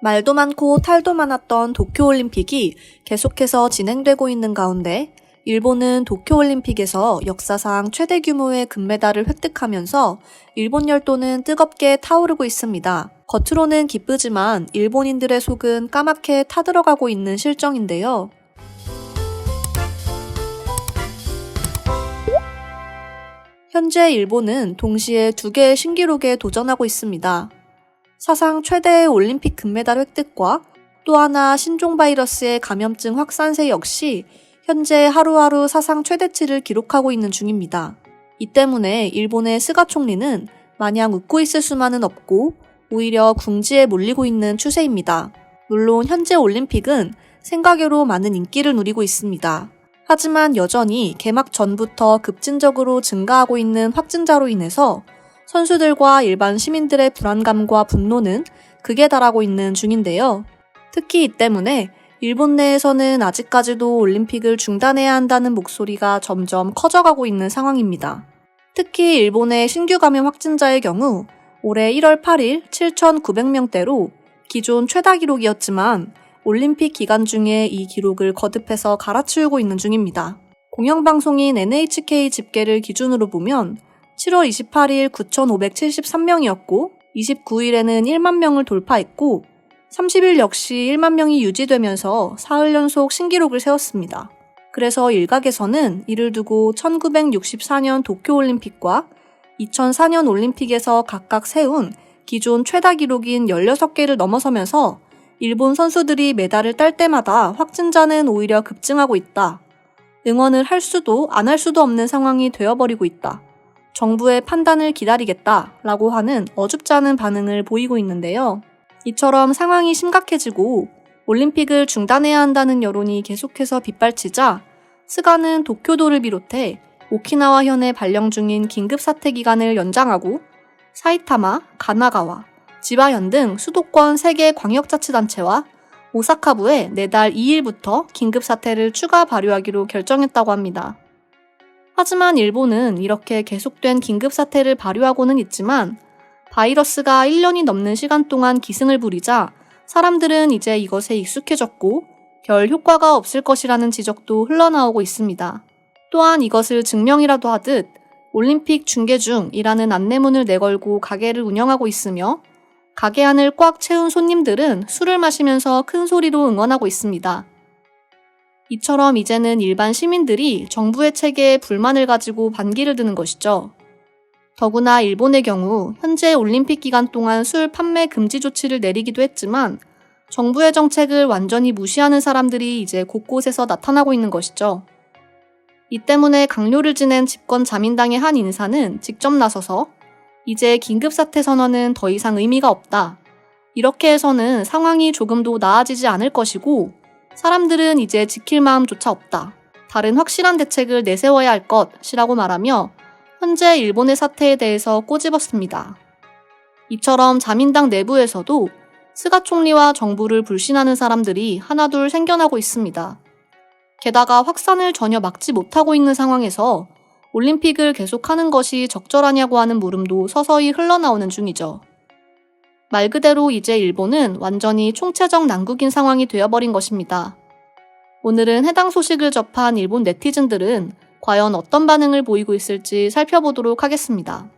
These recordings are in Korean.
말도 많고 탈도 많았던 도쿄올림픽이 계속해서 진행되고 있는 가운데 일본은 도쿄올림픽에서 역사상 최대 규모의 금메달을 획득하면서 일본 열도는 뜨겁게 타오르고 있습니다. 겉으로는 기쁘지만 일본인들의 속은 까맣게 타들어가고 있는 실정인데요. 현재 일본은 동시에 2개의 신기록에 도전하고 있습니다. 사상 최대의 올림픽 금메달 획득과 또 하나 신종 바이러스의 감염증 확산세 역시 현재 하루하루 사상 최대치를 기록하고 있는 중입니다. 이 때문에 일본의 스가 총리는 마냥 웃고 있을 수만은 없고 오히려 궁지에 몰리고 있는 추세입니다. 물론 현재 올림픽은 생가계로 많은 인기를 누리고 있습니다. 하지만 여전히 개막 전부터 급진적으로 증가하고 있는 확진자로 인해서 선수들과 일반 시민들의 불안감과 분노는 극에 달하고 있는 중인데요. 특히 이 때문에 일본 내에서는 아직까지도 올림픽을 중단해야 한다는 목소리가 점점 커져가고 있는 상황입니다. 특히 일본의 신규 감염 확진자의 경우 올해 1월 8일 7,900명대로 기존 최다 기록이었지만 올림픽 기간 중에 이 기록을 거듭해서 갈아치우고 있는 중입니다. 공영방송인 NHK 집계를 기준으로 보면 7월 28일 9,573명이었고 29일에는 1만 명을 돌파했고 30일 역시 1만 명이 유지되면서 사흘 연속 신기록을 세웠습니다. 그래서 일각에서는 이를 두고 1964년 도쿄올림픽과 2004년 올림픽에서 각각 세운 기존 최다 기록인 16개를 넘어서면서 일본 선수들이 메달을 딸 때마다 확진자는 오히려 급증하고 있다. 응원을 할 수도 안 할 수도 없는 상황이 되어버리고 있다. 정부의 판단을 기다리겠다라고 하는 어줍지 않은 반응을 보이고 있는데요. 이처럼 상황이 심각해지고 올림픽을 중단해야 한다는 여론이 계속해서 빗발치자 스가는 도쿄도를 비롯해 오키나와현에 발령 중인 긴급사태 기간을 연장하고 사이타마, 가나가와, 지바현 등 수도권 3개 광역자치단체와 오사카부에 내달 2일부터 긴급사태를 추가 발효하기로 결정했다고 합니다. 하지만 일본은 이렇게 계속된 긴급사태를 발효하고는 있지만 바이러스가 1년이 넘는 시간 동안 기승을 부리자 사람들은 이제 이것에 익숙해졌고 별 효과가 없을 것이라는 지적도 흘러나오고 있습니다. 또한 이것을 증명이라도 하듯 올림픽 중계 중이라는 안내문을 내걸고 가게를 운영하고 있으며 가게 안을 꽉 채운 손님들은 술을 마시면서 큰 소리로 응원하고 있습니다. 이처럼 이제는 일반 시민들이 정부의 체계에 불만을 가지고 반기를 드는 것이죠. 더구나 일본의 경우 현재 올림픽 기간 동안 술 판매 금지 조치를 내리기도 했지만 정부의 정책을 완전히 무시하는 사람들이 이제 곳곳에서 나타나고 있는 것이죠. 이 때문에 강요를 지낸 집권 자민당의 한 인사는 직접 나서서 이제 긴급사태 선언은 더 이상 의미가 없다. 이렇게 해서는 상황이 조금도 나아지지 않을 것이고 사람들은 이제 지킬 마음조차 없다. 다른 확실한 대책을 내세워야 할 것이라고 말하며 현재 일본의 사태에 대해서 꼬집었습니다. 이처럼 자민당 내부에서도 스가 총리와 정부를 불신하는 사람들이 하나둘 생겨나고 있습니다. 게다가 확산을 전혀 막지 못하고 있는 상황에서 올림픽을 계속하는 것이 적절하냐고 하는 물음도 서서히 흘러나오는 중이죠. 말 그대로 이제 일본은 완전히 총체적 난국인 상황이 되어버린 것입니다. 오늘은 해당 소식을 접한 일본 네티즌들은 과연 어떤 반응을 보이고 있을지 살펴보도록 하겠습니다.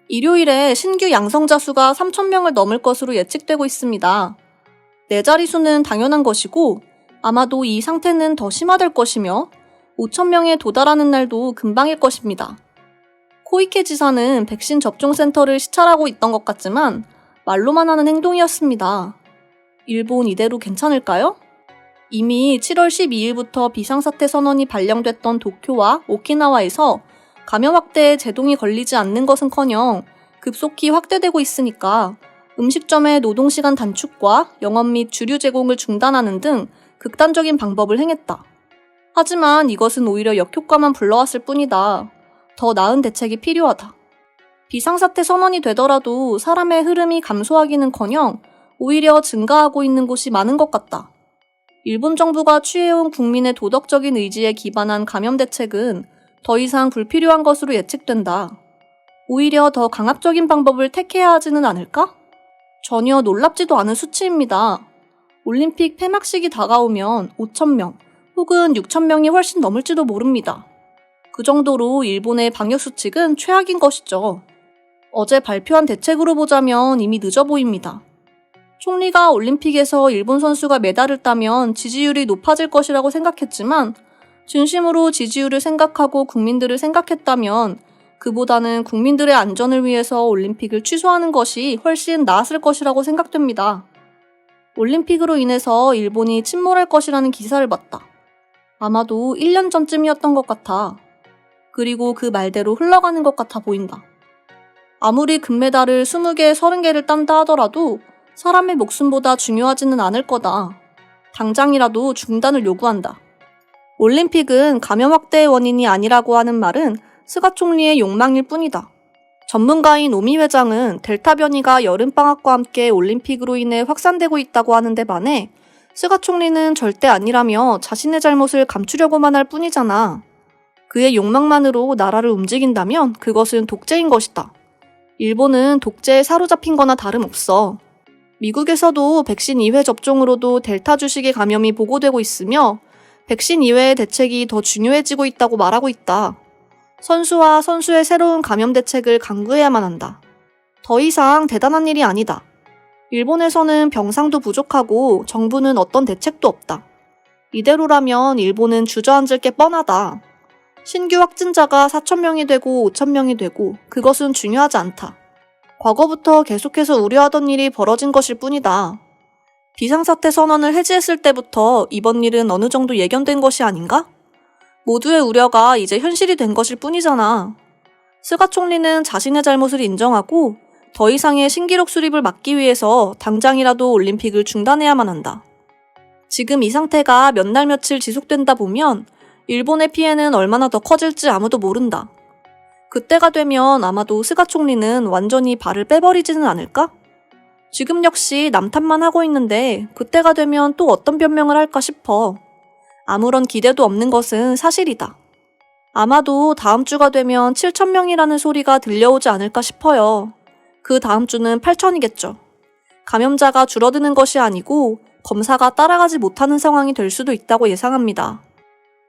일요일에 신규 양성자 수가 3,000명을 넘을 것으로 예측되고 있습니다. 4자릿수는 당연한 것이고 아마도 이 상태는 더 심화될 것이며 5,000명에 도달하는 날도 금방일 것입니다. 코이케 지사는 백신 접종센터를 시찰하고 있던 것 같지만 말로만 하는 행동이었습니다. 일본 이대로 괜찮을까요? 이미 7월 12일부터 비상사태 선언이 발령됐던 도쿄와 오키나와에서 감염 확대에 제동이 걸리지 않는 것은커녕 급속히 확대되고 있으니까 음식점의 노동시간 단축과 영업 및 주류 제공을 중단하는 등 극단적인 방법을 행했다. 하지만 이것은 오히려 역효과만 불러왔을 뿐이다. 더 나은 대책이 필요하다. 비상사태 선언이 되더라도 사람의 흐름이 감소하기는커녕 오히려 증가하고 있는 곳이 많은 것 같다. 일본 정부가 취해온 국민의 도덕적인 의지에 기반한 감염 대책은 더 이상 불필요한 것으로 예측된다. 오히려 더 강압적인 방법을 택해야 하지는 않을까? 전혀 놀랍지도 않은 수치입니다. 올림픽 폐막식이 다가오면 5,000명 혹은 6,000명이 훨씬 넘을지도 모릅니다. 그 정도로 일본의 방역수칙은 최악인 것이죠. 어제 발표한 대책으로 보자면 이미 늦어 보입니다. 총리가 올림픽에서 일본 선수가 메달을 따면 지지율이 높아질 것이라고 생각했지만 진심으로 지지율을 생각하고 국민들을 생각했다면 그보다는 국민들의 안전을 위해서 올림픽을 취소하는 것이 훨씬 나았을 것이라고 생각됩니다. 올림픽으로 인해서 일본이 침몰할 것이라는 기사를 봤다. 아마도 1년 전쯤이었던 것 같아. 그리고 그 말대로 흘러가는 것 같아 보인다. 아무리 금메달을 20개, 30개를 딴다 하더라도 사람의 목숨보다 중요하지는 않을 거다. 당장이라도 중단을 요구한다. 올림픽은 감염 확대의 원인이 아니라고 하는 말은 스가 총리의 욕망일 뿐이다. 전문가인 오미 회장은 델타 변이가 여름방학과 함께 올림픽으로 인해 확산되고 있다고 하는데 반해 스가 총리는 절대 아니라며 자신의 잘못을 감추려고만 할 뿐이잖아. 그의 욕망만으로 나라를 움직인다면 그것은 독재인 것이다. 일본은 독재에 사로잡힌 거나 다름없어. 미국에서도 백신 2회 접종으로도 델타 주식의 감염이 보고되고 있으며 백신 이외의 대책이 더 중요해지고 있다고 말하고 있다. 선수와 선수의 새로운 감염 대책을 강구해야만 한다. 더 이상 대단한 일이 아니다. 일본에서는 병상도 부족하고 정부는 어떤 대책도 없다. 이대로라면 일본은 주저앉을 게 뻔하다. 신규 확진자가 4,000명이 되고 5,000명이 되고 그것은 중요하지 않다. 과거부터 계속해서 우려하던 일이 벌어진 것일 뿐이다. 비상사태 선언을 해지했을 때부터 이번 일은 어느 정도 예견된 것이 아닌가? 모두의 우려가 이제 현실이 된 것일 뿐이잖아. 스가 총리는 자신의 잘못을 인정하고 더 이상의 신기록 수립을 막기 위해서 당장이라도 올림픽을 중단해야만 한다. 지금 이 상태가 몇 날 며칠 지속된다 보면 일본의 피해는 얼마나 더 커질지 아무도 모른다. 그때가 되면 아마도 스가 총리는 완전히 발을 빼버리지는 않을까? 지금 역시 남탓만 하고 있는데 그때가 되면 또 어떤 변명을 할까 싶어. 아무런 기대도 없는 것은 사실이다. 아마도 다음 주가 되면 7,000명이라는 소리가 들려오지 않을까 싶어요. 그 다음 주는 8,000이겠죠. 감염자가 줄어드는 것이 아니고 검사가 따라가지 못하는 상황이 될 수도 있다고 예상합니다.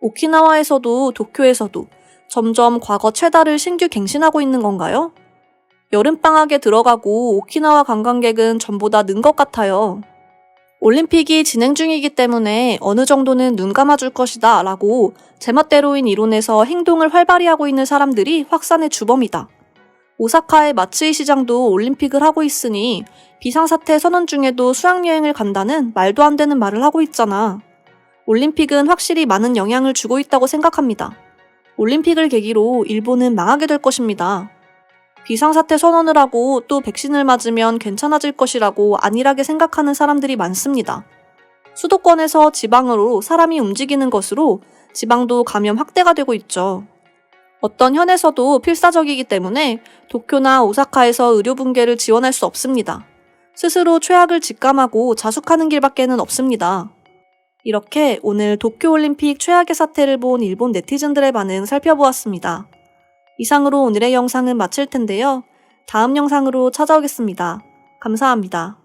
오키나와에서도 도쿄에서도 점점 과거 최다를 신규 갱신하고 있는 건가요? 여름방학에 들어가고 오키나와 관광객은 전보다 는 것 같아요. 올림픽이 진행 중이기 때문에 어느 정도는 눈 감아줄 것이다 라고 제멋대로인 이론에서 행동을 활발히 하고 있는 사람들이 확산의 주범이다. 오사카의 마츠이 시장도 올림픽을 하고 있으니 비상사태 선언 중에도 수학여행을 간다는 말도 안 되는 말을 하고 있잖아. 올림픽은 확실히 많은 영향을 주고 있다고 생각합니다. 올림픽을 계기로 일본은 망하게 될 것입니다. 비상사태 선언을 하고 또 백신을 맞으면 괜찮아질 것이라고 안일하게 생각하는 사람들이 많습니다. 수도권에서 지방으로 사람이 움직이는 것으로 지방도 감염 확대가 되고 있죠. 어떤 현에서도 필사적이기 때문에 도쿄나 오사카에서 의료 붕괴를 지원할 수 없습니다. 스스로 최악을 직감하고 자숙하는 길밖에는 없습니다. 이렇게 오늘 도쿄올림픽 최악의 사태를 본 일본 네티즌들의 반응 살펴보았습니다. 이상으로 오늘의 영상은 마칠 텐데요. 다음 영상으로 찾아오겠습니다. 감사합니다.